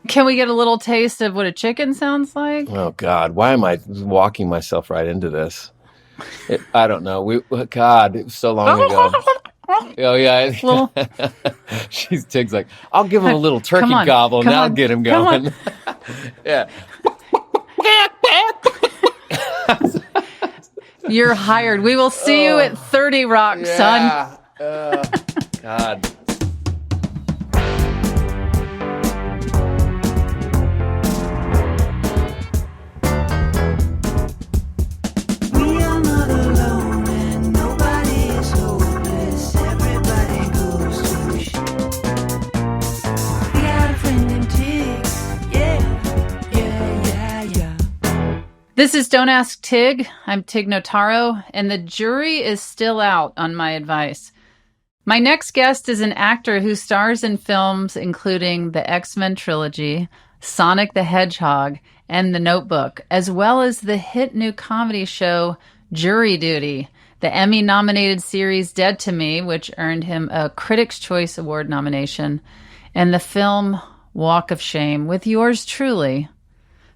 Can we get a little taste of what a chicken sounds like? Oh, God. Why am I walking myself right into this? I don't know. God, it was so long ago. Oh, yeah. Little, Tig's like, I'll give him a little turkey on, gobble and come that'll on, get him come on. going. Yeah. You're hired. We will see you at 30 Rock, son. God. This is Don't Ask Tig. I'm Tig Notaro, and the jury is still out on my advice. My next guest is an actor who stars in films including the X-Men trilogy, Sonic the Hedgehog, and The Notebook, as well as the hit new comedy show Jury Duty, the Emmy-nominated series Dead to Me, which earned him a Critics' Choice Award nomination, and the film Walk of Shame with yours truly,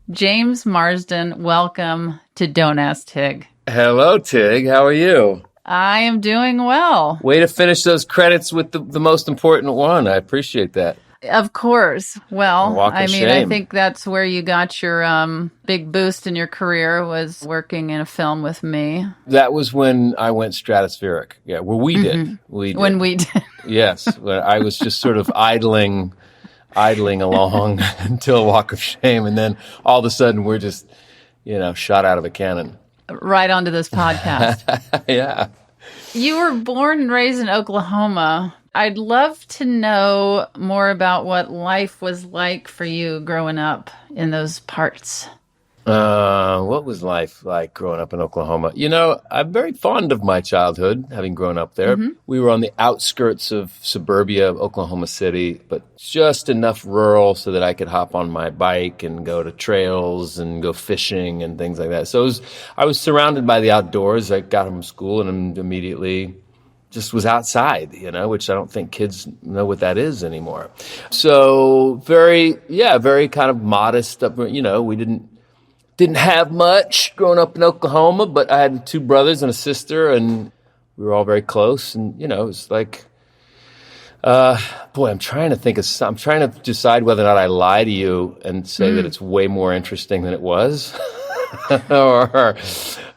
James Marsden. Welcome to Don't Ask Tig. Hello, Tig. How are you? I am doing well. Way to finish those credits with the most important one. I appreciate that. Of course. Well, I mean, shame. I think that's where you got your big boost in your career, was working in a film with me. That was when I went stratospheric. Yeah, well, we did. When we did. Yes, when I was just sort of idling along until Walk of Shame, and then all of a sudden we're just, shot out of a cannon. Right onto this podcast. Yeah. You were born and raised in Oklahoma. I'd love to know more about what life was like for you growing up in those parts. What was life like growing up in Oklahoma? I'm very fond of my childhood, having grown up there. Mm-hmm. We were on the outskirts of suburbia of Oklahoma City, but just enough rural so that I could hop on my bike and go to trails and go fishing and things like that. So I was surrounded by the outdoors. I got home from school and immediately just was outside, which I don't think kids know what that is anymore. So very kind of modest. We didn't have much growing up in Oklahoma, but I had two brothers and a sister, and we were all very close. And, it was like, I'm trying to decide whether or not I lie to you and say that it's way more interesting than it was. Or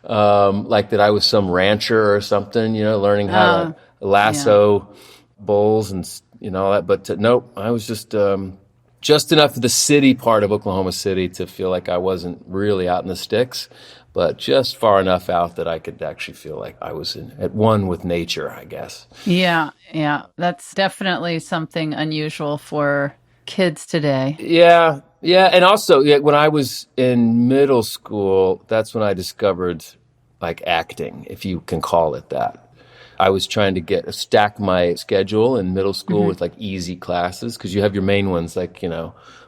like that I was some rancher or something, learning how to lasso bulls and, all that. But nope, I was just enough of the city part of Oklahoma City to feel like I wasn't really out in the sticks, but just far enough out that I could actually feel like I was at one with nature, I guess. Yeah. That's definitely something unusual for kids today. Yeah. And also, when I was in middle school, that's when I discovered like acting, if you can call it that. I was trying to stack my schedule in middle school with like easy classes, because you have your main ones like,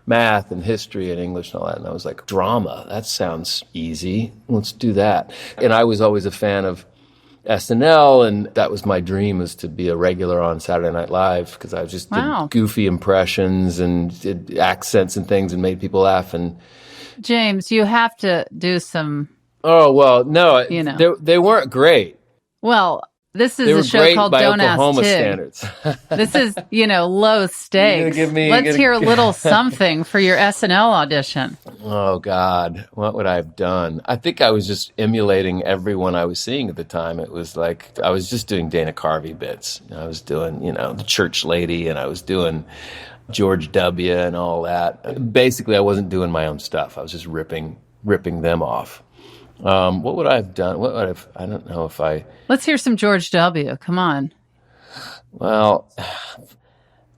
math and history and English and all that. And I was like, drama, that sounds easy. Let's do that. And I was always a fan of SNL, and that was my dream, was to be a regular on Saturday Night Live, because I just did goofy impressions and did accents and things and made people laugh. And James, you have to do some. Oh, well, no, they weren't great. Well, this is a show called Don't Ask Tig. Standards. This is, low stakes. Let's hear a little something for your SNL audition. Oh, God. What would I have done? I think I was just emulating everyone I was seeing at the time. It was like I was just doing Dana Carvey bits. I was doing, the church lady, and I was doing George W. and all that. Basically, I wasn't doing my own stuff. I was just ripping them off. What would I have done? I don't know if I... Let's hear some George W. Come on. Well,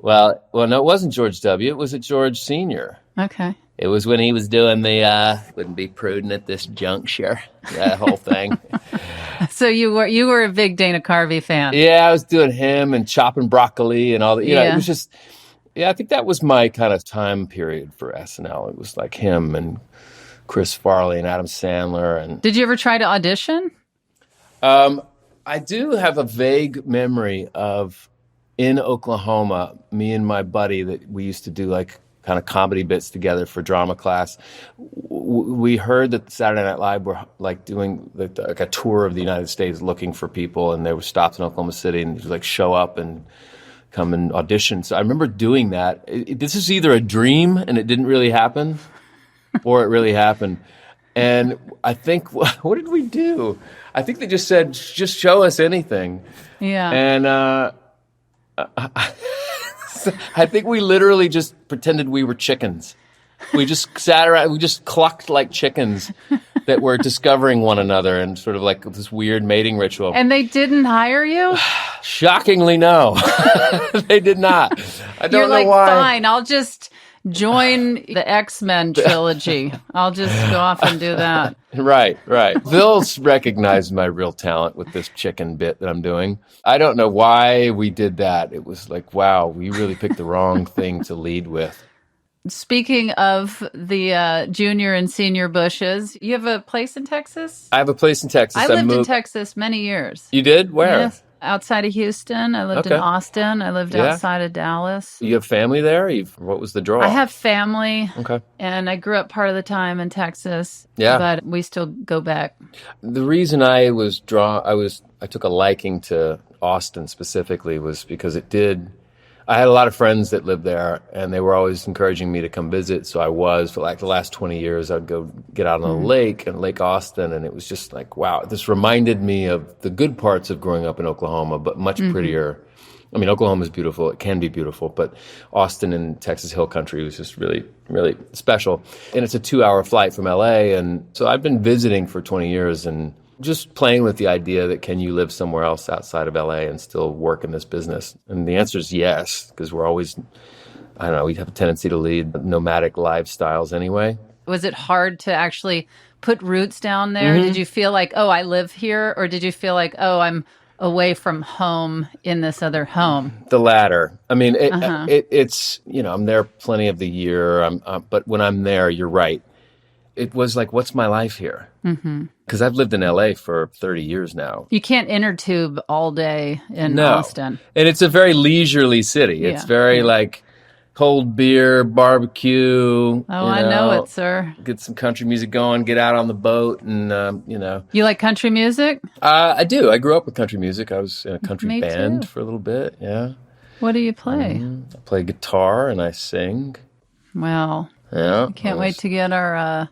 no, it wasn't George W. It was a George Sr. Okay. It was when he was doing the, wouldn't be prudent at this juncture, that whole thing. So you were a big Dana Carvey fan. Yeah, I was doing him and chopping broccoli and all that. It was just, I think that was my kind of time period for SNL. It was like him and Chris Farley and Adam Sandler. And did you ever try to audition? I do have a vague memory of, in Oklahoma, me and my buddy, that we used to do like kind of comedy bits together for drama class. We heard that Saturday Night Live were like doing like a tour of the United States looking for people, and they were stopped in Oklahoma City and like show up and come and audition. So I remember doing that. This is either a dream and it didn't really happen, or it really happened. And I think, what did we do? I think they just said, just show us anything. Yeah. And I think we literally just pretended we were chickens. We just sat around, we just clucked like chickens that were discovering one another and sort of like this weird mating ritual. And they didn't hire you? Shockingly, no. They did not. I don't know why. Fine, I'll just join the X-Men trilogy. I'll just go off and do that. Right. Phil's recognized my real talent with this chicken bit that I'm doing. I don't know why we did that. It was like, wow, we really picked the wrong thing to lead with. Speaking of the junior and senior Bushes, you have a place in Texas? I have a place in Texas. I lived in Texas many years. You did? Where? Yes. Outside of Houston. I lived in Austin. I lived outside of Dallas. You have family there? What was the draw? I have family. Okay. And I grew up part of the time in Texas. Yeah. But we still go back. The reason I took a liking to Austin specifically was because I had a lot of friends that lived there, and they were always encouraging me to come visit. So I was, for like the last 20 years, I'd go get out on the lake and Lake Austin. And it was just like, wow, this reminded me of the good parts of growing up in Oklahoma, but much prettier. I mean, Oklahoma is beautiful. It can be beautiful, but Austin and Texas Hill Country was just really, really special. And it's a 2-hour flight from LA. And so I've been visiting for 20 years and just playing with the idea that can you live somewhere else outside of LA and still work in this business? And the answer is yes, because we're always, I don't know, we have a tendency to lead nomadic lifestyles anyway. Was it hard to actually put roots down there? Did you feel like, oh, I live here? Or did you feel like, oh, I'm away from home in this other home? The latter. I mean, it's, I'm there plenty of the year, but when I'm there, you're right. It was like, what's my life here? Because I've lived in LA for 30 years now. You can't inner tube all day in Austin. And it's a very leisurely city. It's very like cold beer, barbecue. Oh, I know it, sir. Get some country music going, get out on the boat, and, You like country music? I do. I grew up with country music. I was in a country band for a little bit, yeah. What do you play? I play guitar and I sing. Well, yeah. Can't wait to get our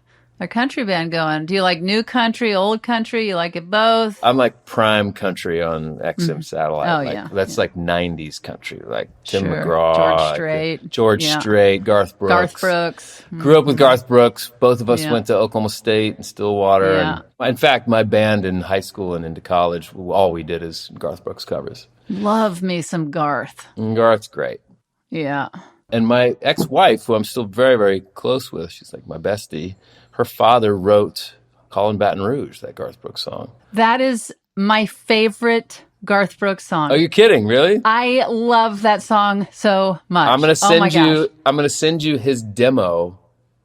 country band going. Do you like new country, old country? You like it both? I'm like prime country on XM satellite. Oh, like, that's like 90s country, like Tim Sure. McGraw, George Strait, Garth Brooks. Grew up with Garth Brooks. Both of us went to Oklahoma State and Stillwater. Yeah. And in fact, my band in high school and into college, all we did is Garth Brooks covers. Love me some Garth. And Garth's great. Yeah. And my ex-wife, who I'm still very, very close with, she's like my bestie. Her father wrote Callin' Baton Rouge, that Garth Brooks song. That is my favorite Garth Brooks song. Are you kidding? Really? I love that song so much. I'm gonna send you his demo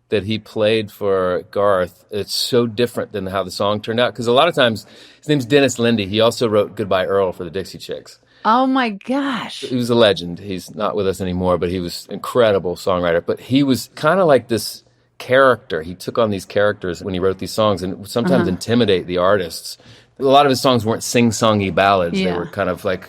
that he played for Garth. It's so different than how the song turned out. Because a lot of times, his name's Dennis Lindy. He also wrote Goodbye Earl for the Dixie Chicks. Oh my gosh. He was a legend. He's not with us anymore, but he was an incredible songwriter. But he was kind of like this character. He took on these characters when he wrote these songs and would sometimes intimidate the artists. A lot of his songs weren't sing-songy ballads. They were kind of like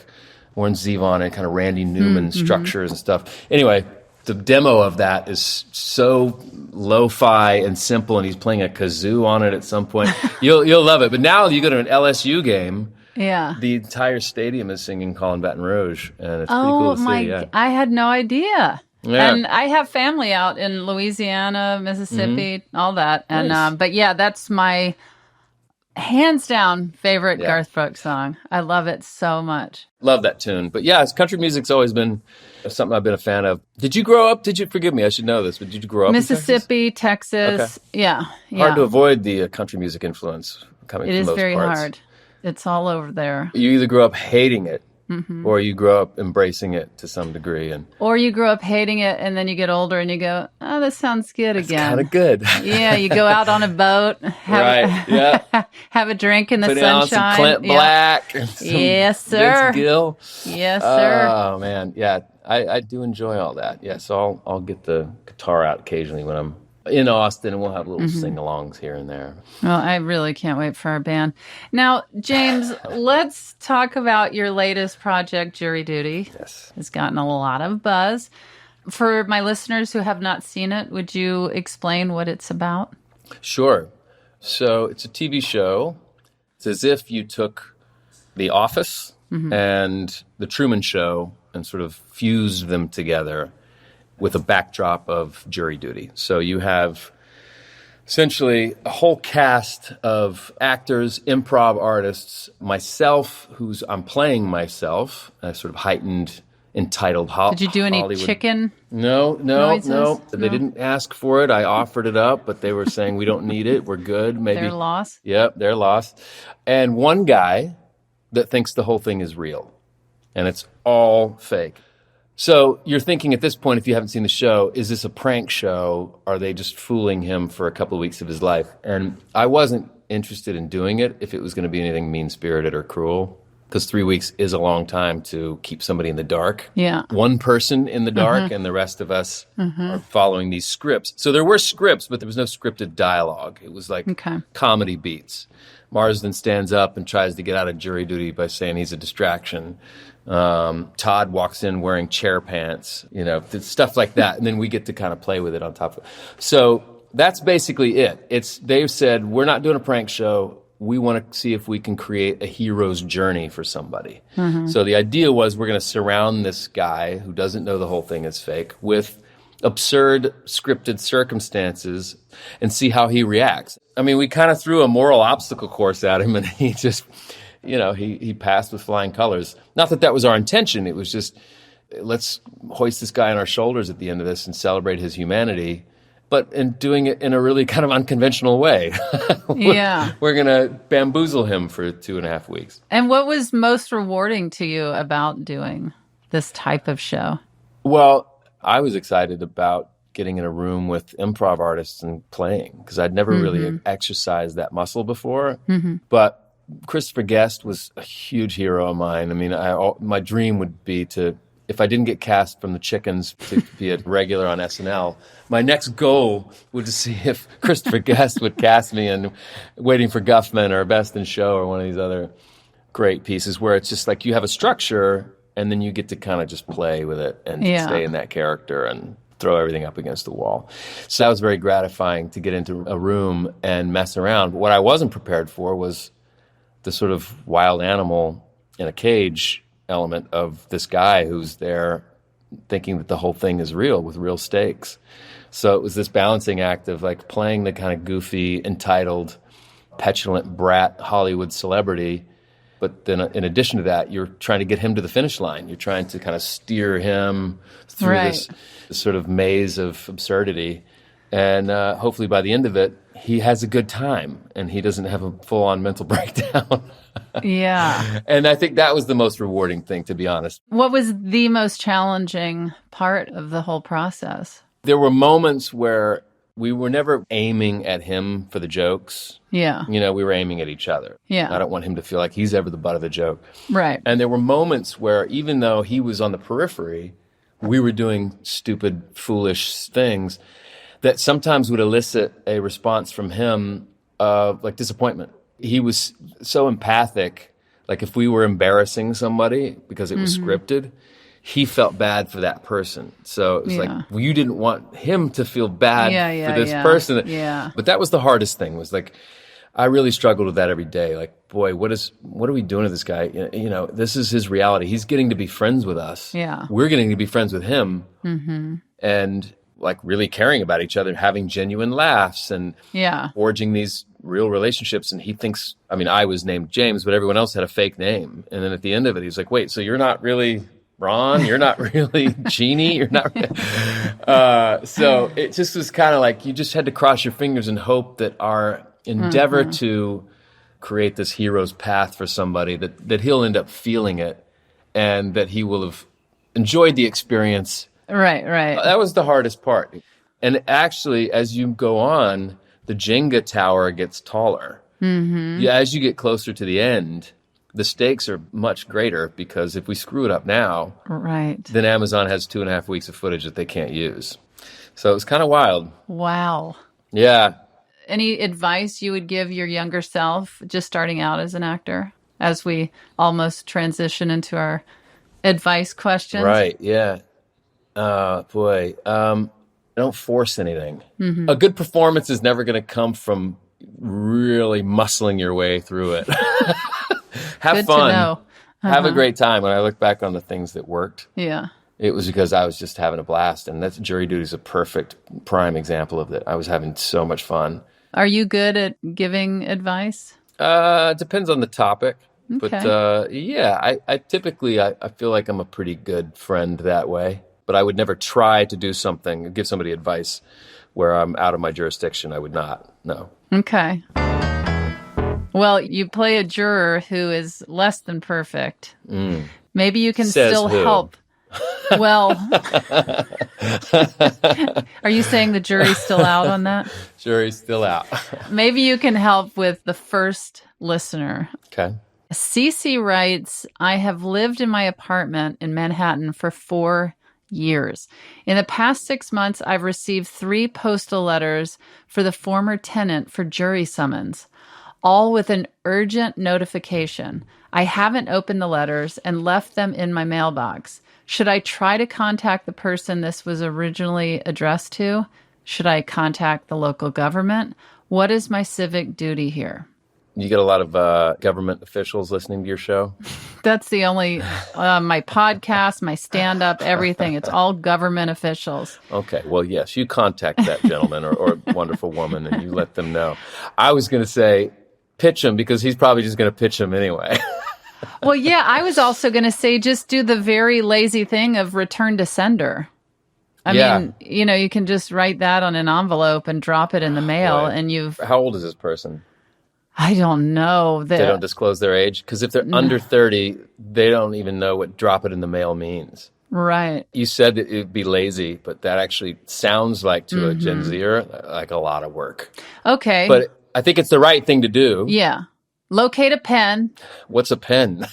Warren Zevon and kind of Randy Newman structures and stuff. Anyway, the demo of that is so lo-fi and simple, and he's playing a kazoo on it at some point. You'll love it. But now you go to an LSU game, the entire stadium is singing Callin' Baton Rouge, and it's pretty cool to see. Yeah. I had no idea. Yeah. And I have family out in Louisiana, Mississippi, all that. And Nice. but yeah, that's my hands down favorite Garth Brooks song. I love it so much. Love that tune. But yeah, country music's always been something I've been a fan of. Did you grow up? Forgive me, I should know this, but did you grow up Mississippi, in Texas? Okay. Yeah. Hard to avoid the country music influence coming It from is those very parts. hard. It's all over there. You either grew up hating it or you grow up embracing it to some degree. Or you grow up hating it, and then you get older and you go, oh, that sounds good again. It's kind of good. Yeah, you go out on a boat, have a drink in the Put sunshine. On some Clint Black. And some yes, sir. Vince Gill. Yes, sir. Oh, man. Yeah, I do enjoy all that. Yeah, so I'll get the guitar out occasionally when I'm in Austin, and we'll have little sing-alongs here and there. Well, I really can't wait for our band. Now, James, let's talk about your latest project, Jury Duty. Yes. It's gotten a lot of buzz. For my listeners who have not seen it, would you explain what it's about? Sure. So it's a TV show. It's as if you took The Office and The Truman Show and sort of fused them together with a backdrop of jury duty. So you have essentially a whole cast of actors, improv artists, myself, I'm playing myself, a sort of heightened, entitled Hollywood. Did you do any chicken? No. No. They didn't ask for it. I offered it up, but they were saying, we don't need it. We're good. Maybe. Their loss? Yep, their loss. And one guy that thinks the whole thing is real, and it's all fake. So you're thinking at this point, if you haven't seen the show, is this a prank show? Are they just fooling him for a couple of weeks of his life? And I wasn't interested in doing it if it was going to be anything mean-spirited or cruel, because 3 weeks is a long time to keep somebody in the dark. Yeah. One person in the dark, and the rest of us are following these scripts. So there were scripts, but there was no scripted dialogue. It was like comedy beats. Marsden stands up and tries to get out of jury duty by saying he's a distraction. Todd walks in wearing chair pants, stuff like that. And then we get to kind of play with it on top of it. So that's basically it. They've said, we're not doing a prank show. We want to see if we can create a hero's journey for somebody. So the idea was we're going to surround this guy who doesn't know the whole thing is fake with absurd scripted circumstances and see how he reacts. I mean, we kind of threw a moral obstacle course at him, and he just... he passed with flying colors. Not that was our intention. It was just, let's hoist this guy on our shoulders at the end of this and celebrate his humanity, but in doing it in a really kind of unconventional way. We're going to bamboozle him for 2.5 weeks. And what was most rewarding to you about doing this type of show? Well, I was excited about getting in a room with improv artists and playing, because I'd never really exercised that muscle before. But Christopher Guest was a huge hero of mine. I mean, my dream would be if I didn't get cast from The Chickens to be a regular on SNL, my next goal would to see if Christopher Guest would cast me in Waiting for Guffman or Best in Show or one of these other great pieces where it's just like you have a structure and then you get to kind of just play with it and stay in that character and throw everything up against the wall. So that was very gratifying to get into a room and mess around. But what I wasn't prepared for was the sort of wild animal in a cage element of this guy who's there thinking that the whole thing is real with real stakes. So it was this balancing act of like playing the kind of goofy, entitled, petulant brat Hollywood celebrity. But then in addition to that, you're trying to get him to the finish line. You're trying to kind of steer him through this sort of maze of absurdity. And hopefully by the end of it, he has a good time and he doesn't have a full-on mental breakdown. And I think that was the most rewarding thing, to be honest. What was the most challenging part of the whole process? There were moments where we were never aiming at him for the jokes. We were aiming at each other. I don't want him to feel like he's ever the butt of the joke. Right. And there were moments where even though he was on the periphery, we were doing stupid, foolish things that sometimes would elicit a response from him of like disappointment. He was so empathic. Like if we were embarrassing somebody because it was scripted, he felt bad for that person. So it was like, well, you didn't want him to feel bad for this person. But that was the hardest thing, was like, I really struggled with that every day. Like, boy, what are we doing to this guy? This is his reality. He's getting to be friends with us. We're getting to be friends with him. And like really caring about each other, having genuine laughs and forging these real relationships. And he thinks, I was named James, but everyone else had a fake name. And then at the end of it, he's like, wait, so you're not really Ron? You're not really Jeannie? You're not so it just was kind of like, you just had to cross your fingers and hope that our endeavor to create this hero's path for somebody, that he'll end up feeling it and that he will have enjoyed the experience. Right. That was the hardest part. And actually, as you go on, the Jenga tower gets taller. Mm-hmm. As you get closer to the end, the stakes are much greater, because if we screw it up now, right, then Amazon has 2.5 weeks of footage that they can't use. So it was kind of wild. Wow. Yeah. Any advice you would give your younger self just starting out as an actor, as we almost transition into our advice questions? Right. Yeah. Boy. Don't force anything. Mm-hmm. A good performance is never going to come from really muscling your way through it. Have Good fun. To know. Have a great time. When I look back on the things that worked, yeah, it was because I was just having a blast. And that's Jury Duty is a perfect prime example of that. I was having so much fun. Are you good at giving advice? Depends on the topic. Okay. But I typically feel like I'm a pretty good friend that way. But I would never try to do something, give somebody advice where I'm out of my jurisdiction. I would not. No. Okay. Well, you play a juror who is less than perfect. Maybe you can still help. Well, are you saying the jury's still out on that? Jury's still out. Maybe you can help with the first listener. Okay. Cece writes, I have lived in my apartment in Manhattan for 4 years. In the past 6 months, I've received 3 postal letters for the former tenant for jury summons, all with an urgent notification. I haven't opened the letters and left them in my mailbox. Should I try to contact the person this was originally addressed to? Should I contact the local government? What is my civic duty here? You get a lot of government officials listening to your show? That's the only, my podcast, my stand-up, everything. It's all government officials. Okay. Well, yes, you contact that gentleman or wonderful woman and you let them know. I was going to say pitch him, because he's probably just going to pitch him anyway. Well, yeah, I was also going to say just do the very lazy thing of return to sender. I mean, you can just write that on an envelope and drop it in the mail. And you've... How old is this person? I don't know. They don't disclose their age? Because if they're under 30, they don't even know what drop it in the mail means. Right. You said that it would be lazy, but that actually sounds like to a Gen Zer like a lot of work. Okay. But I think it's the right thing to do. Yeah. Locate a pen. What's a pen?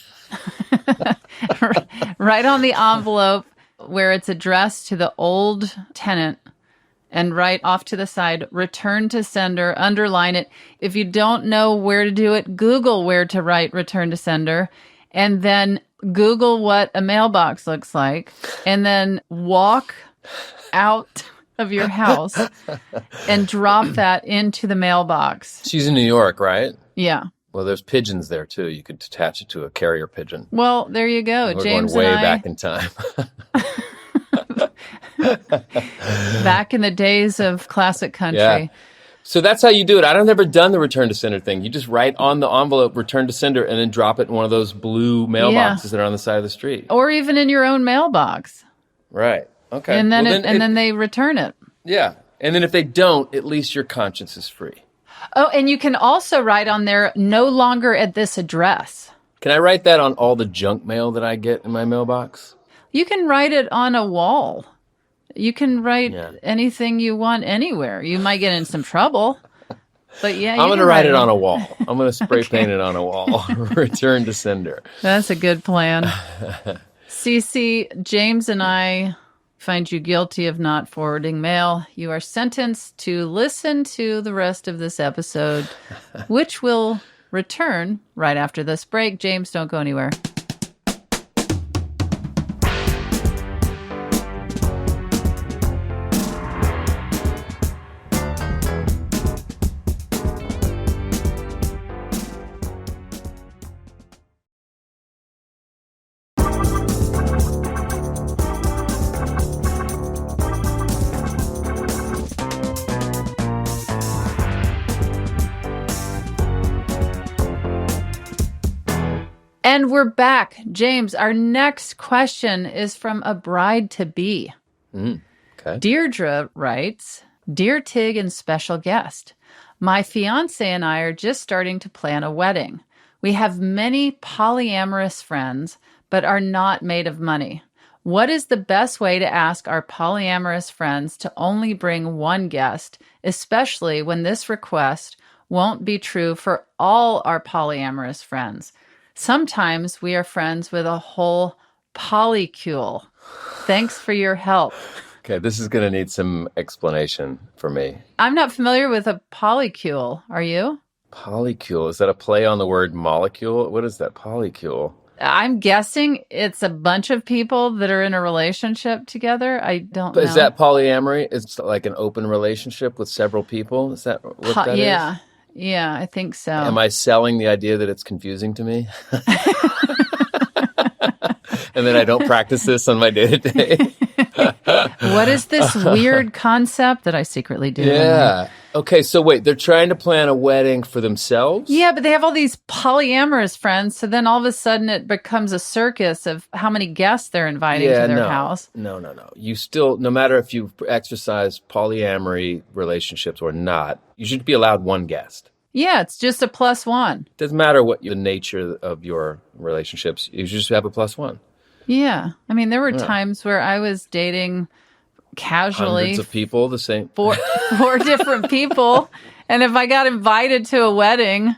Right on the envelope where it's addressed to the old tenant, and write off to the side, return to sender, underline it. If you don't know where to do it, Google where to write return to sender, and then Google what a mailbox looks like, and then walk out of your house and drop that into the mailbox. She's in New York, right? Yeah. Well, there's pigeons there, too. You could attach it to a carrier pigeon. Well, there you go. We're James going way and I... back in time. Back in the days of classic country. Yeah. So that's how you do it. I've never done the return to sender thing. You just write on the envelope return to sender and then drop it in one of those blue mailboxes that are on the side of the street. Or even in your own mailbox. Right. Okay. And then, then they return it. Yeah. And then if they don't, at least your conscience is free. Oh, and you can also write on there, no longer at this address. Can I write that on all the junk mail that I get in my mailbox? You can write it on a wall. You can write anything you want anywhere. You might get in some trouble, but yeah. I'm going to write it on a wall. I'm going to spray paint it on a wall. Return to sender. That's a good plan. Cece, James and I find you guilty of not forwarding mail. You are sentenced to listen to the rest of this episode, which will return right after this break. James, don't go anywhere. And we're back. James, our next question is from a bride-to-be. Okay. Deirdre writes, Dear Tig and special guest, my fiance and I are just starting to plan a wedding. We have many polyamorous friends, but are not made of money. What is the best way to ask our polyamorous friends to only bring one guest, especially when this request won't be true for all our polyamorous friends? Sometimes we are friends with a whole polycule. Thanks for your help. Okay, this is going to need some explanation for me. I'm not familiar with a polycule. Are you? Polycule, is that a play on the word molecule? What is that, polycule? I'm guessing it's a bunch of people that are in a relationship together. I don't know. Is that polyamory? It's like an open relationship with several people? Is that what that is? Yeah. Yeah, I think so. Am I selling the idea that it's confusing to me? And then I don't practice this on my day-to-day? What is this weird concept that I secretly do? Yeah. Okay, so wait, they're trying to plan a wedding for themselves? Yeah, but they have all these polyamorous friends, so then all of a sudden it becomes a circus of how many guests they're inviting to their house. No. You still, no matter if you exercise polyamory relationships or not, you should be allowed one guest. Yeah, it's just a +1. Doesn't matter what the nature of your relationships, you just have a +1. Yeah. I mean, there were times where I was dating casually hundreds of people, the same four different people, and if I got invited to a wedding,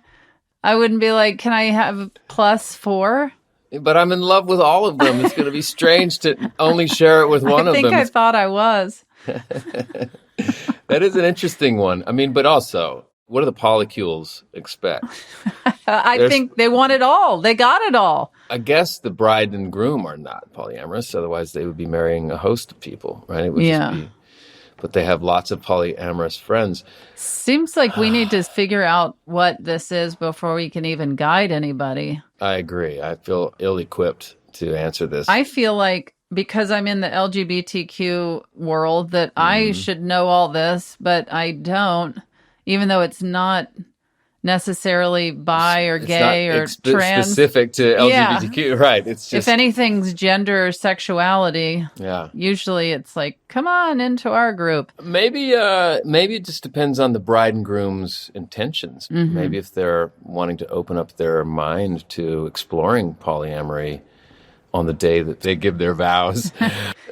I wouldn't be like, can I have +4? But I'm in love with all of them. It's going to be strange to only share it with one of them. I think I thought I was. That is an interesting one. I mean, but also, what do the polycules expect? I think they want it all. They got it all. I guess the bride and groom are not polyamorous. Otherwise, they would be marrying a host of people, right? It would just be, but they have lots of polyamorous friends. Seems like we need to figure out what this is before we can even guide anybody. I agree. I feel ill-equipped to answer this. I feel like because I'm in the LGBTQ world that I should know all this, but I don't, even though it's not necessarily bi or gay or trans. Specific to LGBTQ, right. It's just, if anything's gender or sexuality, usually it's like, come on into our group. Maybe it just depends on the bride and groom's intentions. Maybe if they're wanting to open up their mind to exploring polyamory on the day that they give their vows,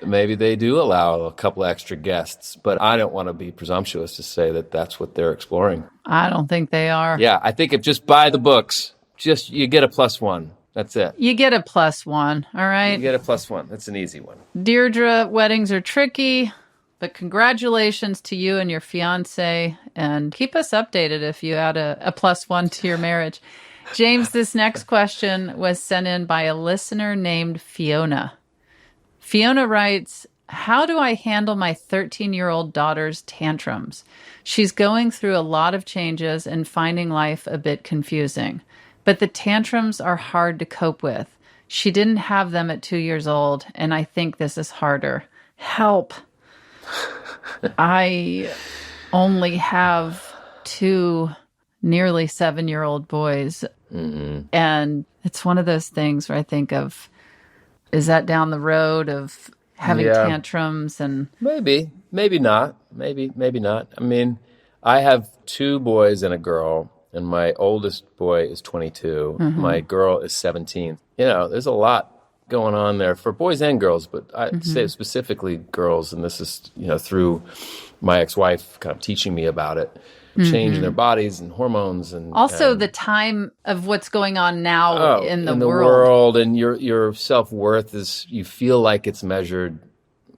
maybe they do allow a couple extra guests. But I don't want to be presumptuous to say that that's what they're exploring. I don't think they are. Yeah, I think if just buy the books, you get a +1. That's it. You get a +1, all right? You get a +1. That's an easy one. Deirdre, weddings are tricky, but congratulations to you and your fiance. And keep us updated if you add a +1 to your marriage. James, this next question was sent in by a listener named Fiona. Fiona writes, how do I handle my 13-year-old daughter's tantrums? She's going through a lot of changes and finding life a bit confusing. But the tantrums are hard to cope with. She didn't have them at 2 years old, and I think this is harder. Help. I only have 2 nearly 7-year-old boys. And it's one of those things where I think of, is that down the road of having tantrums? And maybe not. Maybe not. I mean, I have 2 boys and a girl, and my oldest boy is 22. My girl is 17. You know, there's a lot going on there for boys and girls, but I say specifically girls, and this is, through my ex-wife kind of teaching me about it. Change in their bodies and hormones, and also the time of what's going on now in the world, and your self-worth is, you feel like it's measured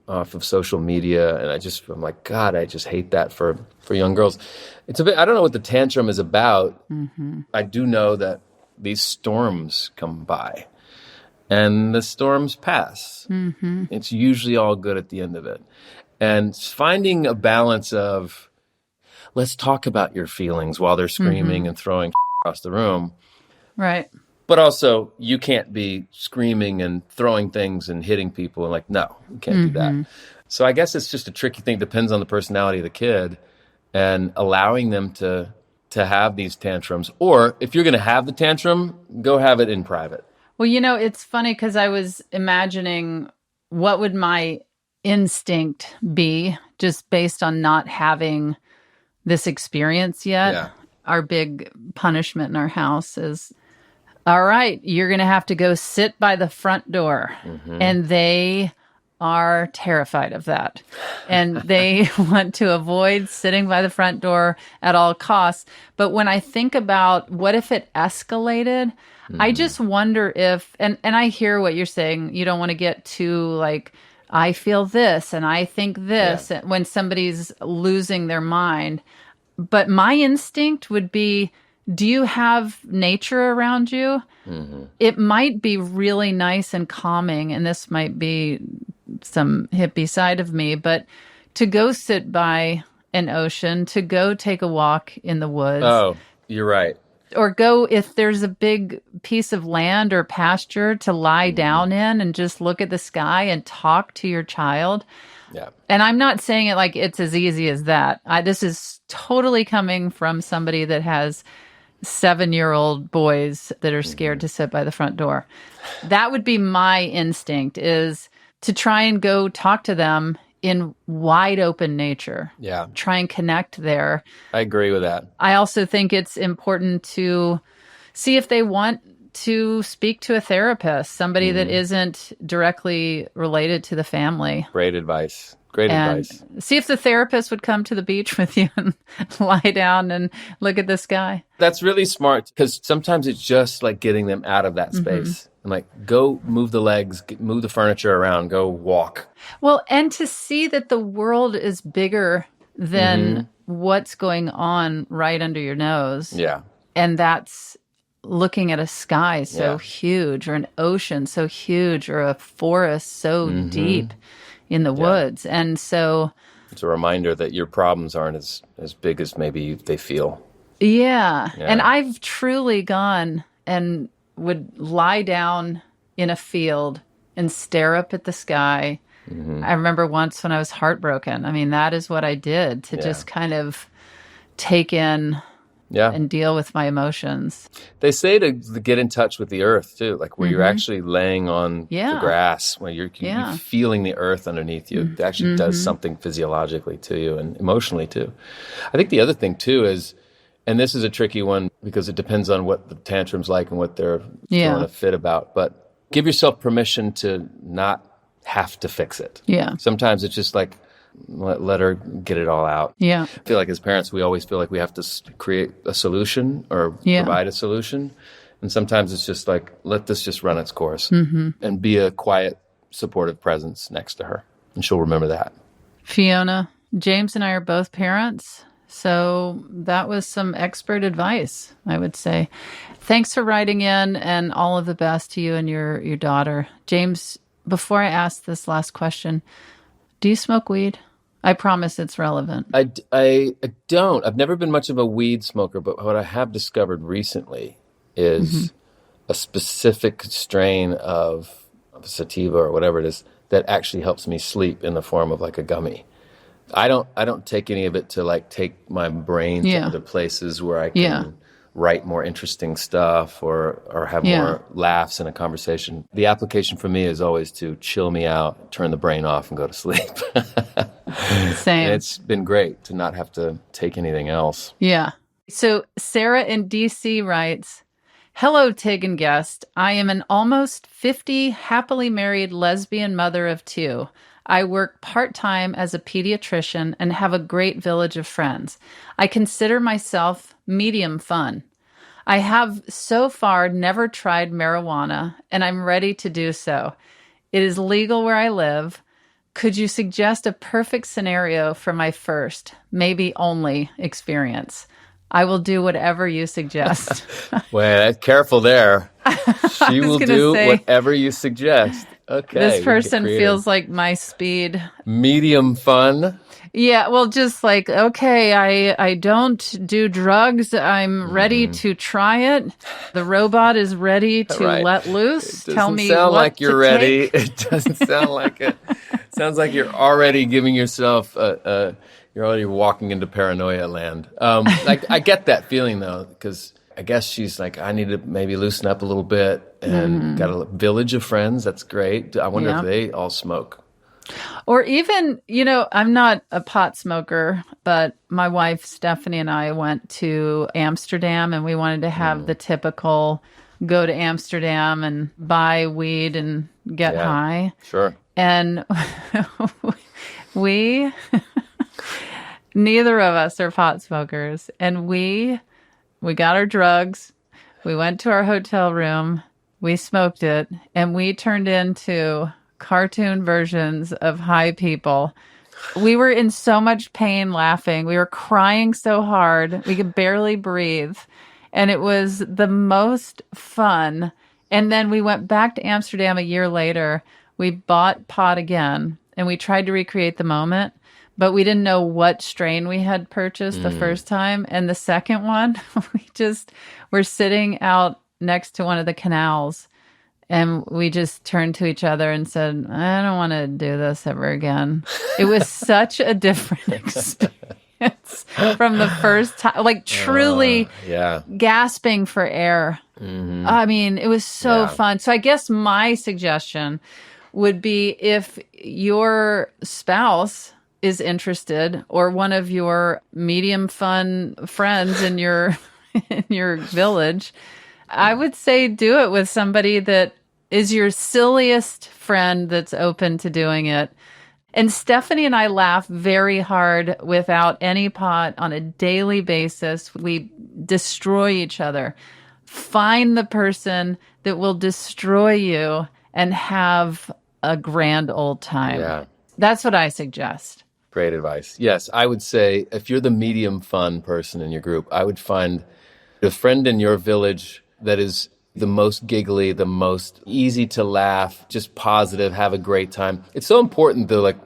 off of social media, and I'm like, God, I just hate that for young girls. It's a bit, I don't know what the tantrum is about. I do know that these storms come by, and the storms pass. It's usually all good at the end of it, and finding a balance of, let's talk about your feelings while they're screaming and throwing across the room. Right. But also, you can't be screaming and throwing things and hitting people. And like, no, you can't do that. So I guess it's just a tricky thing. Depends on the personality of the kid and allowing them to have these tantrums. Or if you're going to have the tantrum, go have it in private. Well, it's funny because I was imagining what would my instinct be just based on not having this experience yet. Our big punishment in our house is All right, you're going to have to go sit by the front door. And they are terrified of that. And they want to avoid sitting by the front door at all costs. But when I think about what if it escalated, I just wonder if, and I hear what you're saying, you don't want to get too like, I feel this and I think this when somebody's losing their mind. But my instinct would be, do you have nature around you? It might be really nice and calming, and this might be some hippie side of me, but to go sit by an ocean, to go take a walk in the woods. Oh, you're right. Or go, if there's a big piece of land or pasture, to lie down in and just look at the sky and talk to your child. Yeah. And I'm not saying it like it's as easy as that. This is totally coming from somebody that has 7-year-old boys that are scared to sit by the front door. That would be my instinct, is to try and go talk to them in wide open nature. Yeah. Try and connect there. I agree with that. I also think it's important to see if they want to speak to a therapist, somebody that isn't directly related to the family. Great advice. Great advice. See if the therapist would come to the beach with you and lie down and look at the sky. That's really smart, because sometimes it's just like getting them out of that space. And like, go move the legs, move the furniture around, go walk. Well, and to see that the world is bigger than what's going on right under your nose. Yeah. And that's looking at a sky so huge, or an ocean so huge, or a forest so deep in the woods. And so it's a reminder that your problems aren't as big as maybe they feel. Yeah. And I've truly gone and would lie down in a field and stare up at the sky. I remember once when I was heartbroken. I mean, that is what I did, to just kind of take in and deal with my emotions. They say to get in touch with the earth too, like where you're actually laying on the grass, where you're feeling the earth underneath you. It actually does something physiologically to you and emotionally too. I think the other thing too is, and this is a tricky one because it depends on what the tantrum's like and what they're throwing a fit about, but give yourself permission to not have to fix it. Yeah. Sometimes it's just like, let her get it all out. Yeah. I feel like as parents, we always feel like we have to create a solution or provide a solution. And sometimes it's just like, let this just run its course and be a quiet, supportive presence next to her. And she'll remember that. Fiona, James and I are both parents. So that was some expert advice, I would say. Thanks for writing in, and all of the best to you and your daughter. James, before I ask this last question, do you smoke weed? I promise it's relevant. I don't. I've never been much of a weed smoker, but what I have discovered recently is a specific strain of sativa or whatever it is that actually helps me sleep in the form of like a gummy. I don't take any of it to like take my brain to other places where I can write more interesting stuff or have more laughs in a conversation. The application for me is always to chill me out, turn the brain off, and go to sleep. Same. And it's been great to not have to take anything else. Yeah. So Sarah in DC writes, "Hello, Tig and guest. I am an almost 50 happily married lesbian mother of 2. I work part-time as a pediatrician and have a great village of friends. I consider myself medium fun. I have so far never tried marijuana, and I'm ready to do so. It is legal where I live. Could you suggest a perfect scenario for my first, maybe only, experience? I will do whatever you suggest." Well, careful there. She will do whatever you suggest. Okay. This person feels like my speed. Medium fun. Yeah, well, just like, okay, I don't do drugs. I'm ready to try it. The robot is ready to let loose. Tell me what sound like you're ready. Take. It doesn't sound like it. It sounds like you're already giving yourself you're already walking into paranoia land. Like I get that feeling though, because I guess she's like, I need to maybe loosen up a little bit, and got a village of friends. That's great. I wonder if they all smoke. Or even, I'm not a pot smoker, but my wife, Stephanie, and I went to Amsterdam, and we wanted to have the typical go to Amsterdam and buy weed and get high. Sure. And we, neither of us are pot smokers. And we got our drugs. We went to our hotel room. We smoked it. And we turned into cartoon versions of high people. We were in so much pain laughing. We were crying so hard. We could barely breathe. And it was the most fun. And then we went back to Amsterdam a year later. We bought pot again, and we tried to recreate the moment, but we didn't know what strain we had purchased the first time. And the second one, we just were sitting out next to one of the canals, and we just turned to each other and said, I don't want to do this ever again. It was such a different experience from the first time, like truly gasping for air. Mm-hmm. I mean, it was so fun. So I guess my suggestion would be, if your spouse is interested, or one of your medium fun friends in your in your village, I would say do it with somebody that is your silliest friend that's open to doing it. And Stephanie and I laugh very hard without any pot on a daily basis. We destroy each other. Find the person that will destroy you and have a grand old time. Yeah. That's what I suggest. Great advice. Yes, I would say if you're the medium fun person in your group, I would find a friend in your village that is the most giggly, the most easy to laugh, just positive, have a great time. It's so important, though, like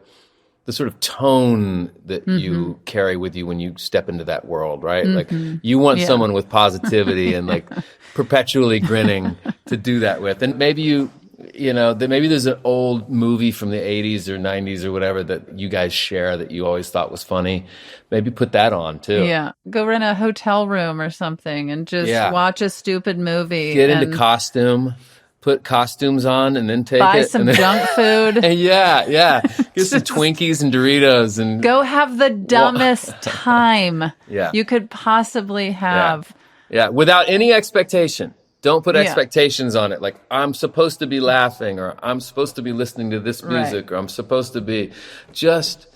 the sort of tone that you carry with you when you step into that world, right? Like you want someone with positivity and like perpetually grinning to do that with. And maybe maybe there's an old movie from the 80s or 90s or whatever that you guys share that you always thought was funny. Maybe put that on too. Yeah. Go rent a hotel room or something and just watch a stupid movie. Get into costume. Put costumes on and then buy some junk food. And get some Twinkies and Doritos and go have the dumbest time you could possibly have. Yeah, without any expectation. Don't put expectations on it. Like, I'm supposed to be laughing, or I'm supposed to be listening to this music, or I'm supposed to be just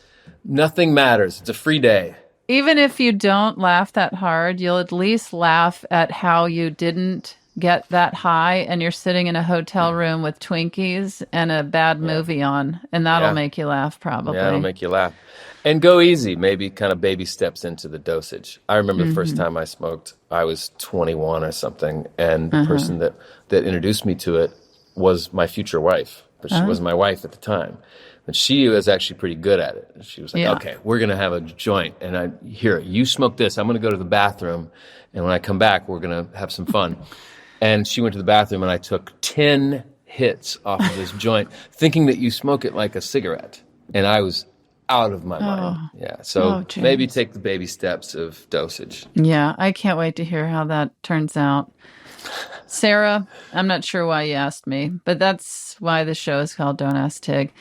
nothing matters. It's a free day. Even if you don't laugh that hard, you'll at least laugh at how you didn't get that high and you're sitting in a hotel room with Twinkies and a bad movie on, and that'll make you laugh probably. Yeah, it'll make you laugh. And go easy, maybe kind of baby steps into the dosage. I remember the first time I smoked, I was 21 or something, and the person that introduced me to it was my future wife, but she wasn't my wife at the time. And she was actually pretty good at it. She was like, okay, we're going to have a joint, and you smoke this, I'm going to go to the bathroom, and when I come back, we're going to have some fun. And she went to the bathroom, and I took 10 hits off of this joint, thinking that you smoke it like a cigarette. And I was out of my mind. Yeah. So maybe take the baby steps of dosage. Yeah. I can't wait to hear how that turns out. Sarah, I'm not sure why you asked me, but that's why the show is called Don't Ask Tig.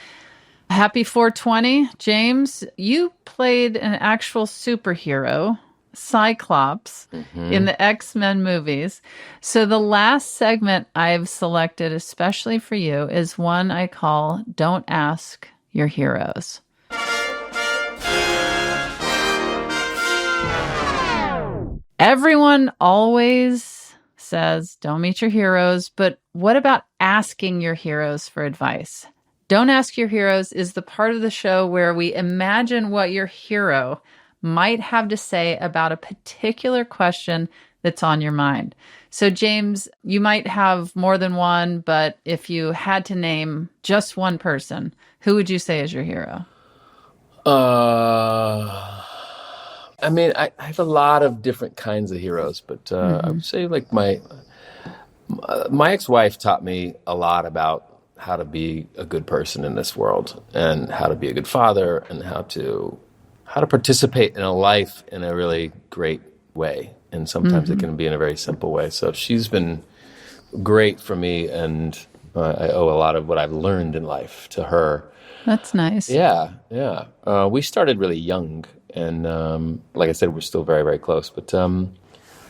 Happy 420. James, you played an actual superhero, Cyclops, in the X-Men movies. So the last segment I've selected especially for you is one I call Don't Ask Your Heroes. Everyone always says don't meet your heroes, but what about asking your heroes for advice? Don't Ask Your Heroes is the part of the show where we imagine what your hero might have to say about a particular question that's on your mind. So, James, you might have more than one, but if you had to name just one person, who would you say is your hero? I mean, I have a lot of different kinds of heroes, but I would say like my ex-wife taught me a lot about how to be a good person in this world, and how to be a good father, and how to participate in a life in a really great way. And sometimes it can be in a very simple way. So she's been great for me, and I owe a lot of what I've learned in life to her. That's nice. Yeah. We started really young, and like I said, we're still very, very close. But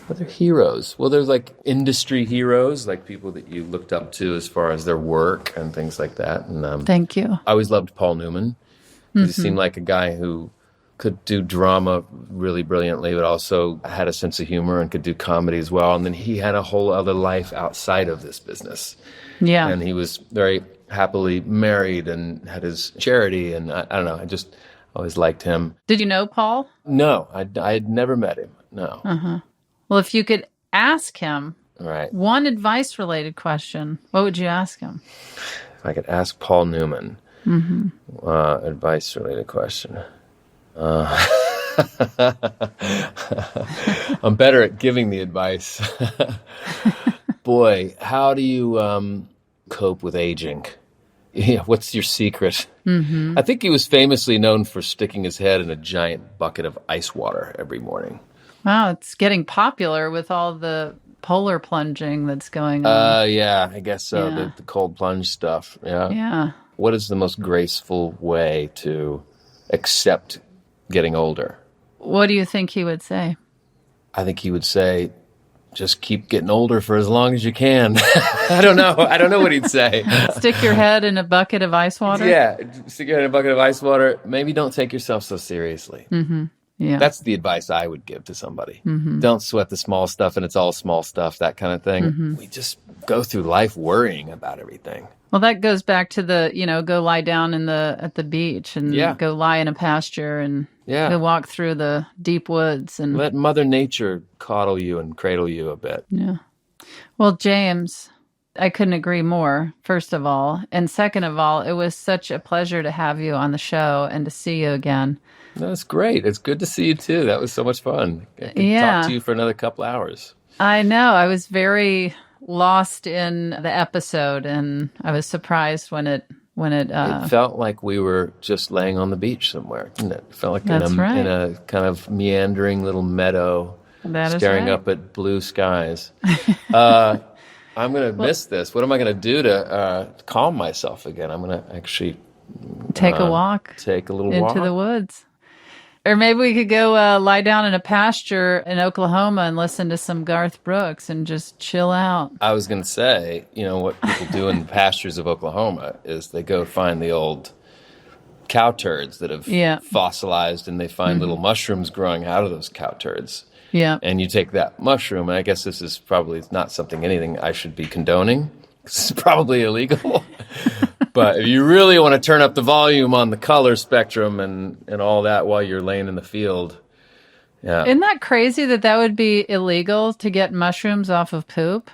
Other heroes. Well, there's like industry heroes, like people that you looked up to as far as their work and things like that. And Thank you. I always loved Paul Newman. He seemed like a guy who could do drama really brilliantly, but also had a sense of humor and could do comedy as well. And then he had a whole other life outside of this business. Yeah. And he was very happily married and had his charity. And I don't know, I just always liked him. Did you know Paul? No, I had never met him. No. Uh-huh. Well, if you could ask him one advice-related question, what would you ask him? If I could ask Paul Newman, advice-related question. I'm better at giving the advice. Boy, how do you cope with aging? Yeah, what's your secret? I think he was famously known for sticking his head in a giant bucket of ice water every morning. Wow, it's getting popular with all the polar plunging that's going on. Yeah, I guess so. Yeah. The cold plunge stuff. Yeah. Yeah. What is the most graceful way to accept getting older? What do you think he would say? I think he would say, just keep getting older for as long as you can. I don't know. I don't know what he'd say. Stick your head in a bucket of ice water? Yeah, stick your head in a bucket of ice water. Maybe don't take yourself so seriously. Yeah. That's the advice I would give to somebody. Don't sweat the small stuff, and it's all small stuff, that kind of thing. We just go through life worrying about everything. Well, that goes back to the, go lie down at the beach and go lie in a pasture and go walk through the deep woods and let Mother Nature coddle you and cradle you a bit. Yeah. Well, James, I couldn't agree more, first of all. And second of all, it was such a pleasure to have you on the show and to see you again. That's great. It's good to see you too. That was so much fun. I could talk to you for another couple hours. I know. I was very lost in the episode, and I was surprised when it felt like we were just laying on the beach somewhere, didn't it? It felt like in a kind of meandering little meadow, staring up at blue skies. I'm going to miss this. What am I going to do to calm myself again? I'm going to actually take a walk. Take a little walk into the woods. Or maybe we could go lie down in a pasture in Oklahoma and listen to some Garth Brooks and just chill out. I was going to say, what people do in the pastures of Oklahoma is they go find the old cow turds that have fossilized, and they find little mushrooms growing out of those cow turds. Yeah. And you take that mushroom, and I guess this is probably not anything I should be condoning. It's probably illegal. But if you really want to turn up the volume on the color spectrum and all that while you're laying in the field, Isn't that crazy that would be illegal to get mushrooms off of poop?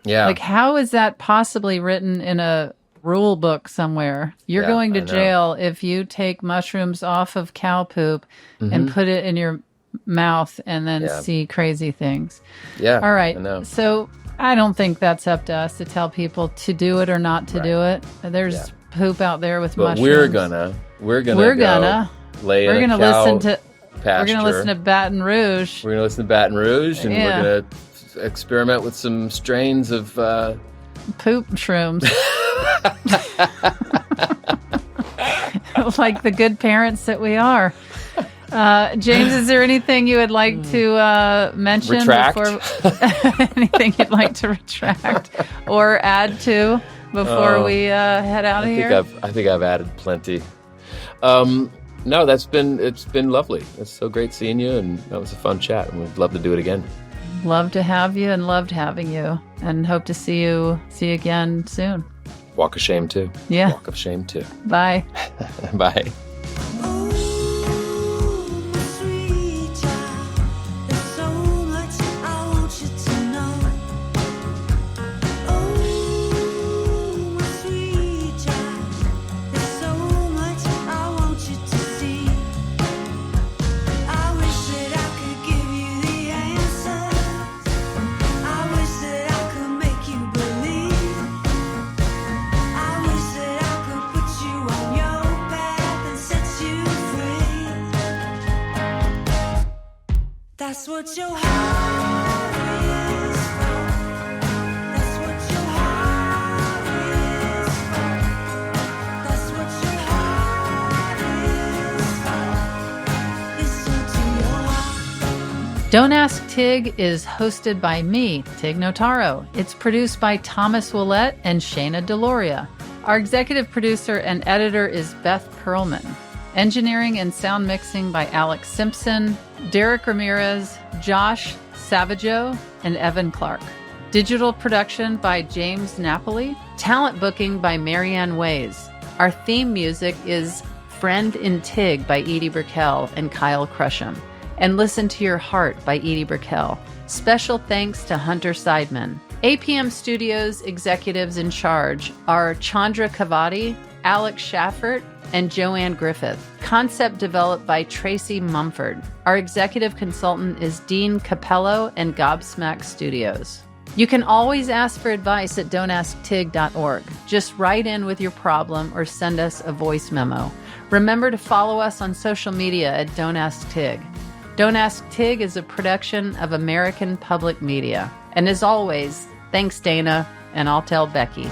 Yeah. Like, how is that possibly written in a rule book somewhere? You're going to jail if you take mushrooms off of cow poop and put it in your mouth and then see crazy things. Yeah. All right. I know. So I don't think that's up to us to tell people to do it or not to do it. There's poop out there with mushrooms. We're gonna lay in a cow pasture. We're gonna listen to Baton Rouge. We're gonna listen to Baton Rouge, and we're gonna experiment with some strains of poop shrooms. Like the good parents that we are. James, is there anything you would like to mention? Retract? Anything you'd like to retract or add to before we head out of here? I think I've added plenty. No, it's been lovely. It's so great seeing you, and that was a fun chat, and we'd love to do it again. Love to have you, and loved having you, and hope to see you again soon. Walk of shame too. Yeah. Walk of shame too. Bye. Bye. That's what your heart is for. That's what your heart is for. That's what your heart is for. Listen to your heart. Don't Ask Tig is hosted by me, Tig Notaro. It's produced by Thomas Willett and Shayna Deloria. Our executive producer and editor is Beth Perlman. Engineering and sound mixing by Alex Simpson, Derek Ramirez, Josh Savageau, and Evan Clark. Digital production by James Napoli. Talent booking by Marianne Ways. Our theme music is Friend in Tig by Edie Brickell and Kyle Crusham. And Listen to Your Heart by Edie Brickell. Special thanks to Hunter Seidman. APM Studios executives in charge are Chandra Kavadi, Alex Schaffert, and Joanne Griffith. Concept developed by Tracy Mumford. Our executive consultant is Dean Capello and Gobsmack Studios. You can always ask for advice at don'tasktig.org. Just write in with your problem or send us a voice memo. Remember to follow us on social media at Don't Ask Tig. Don't Ask Tig is a production of American Public Media. And as always, thanks Dana, and I'll tell Becky.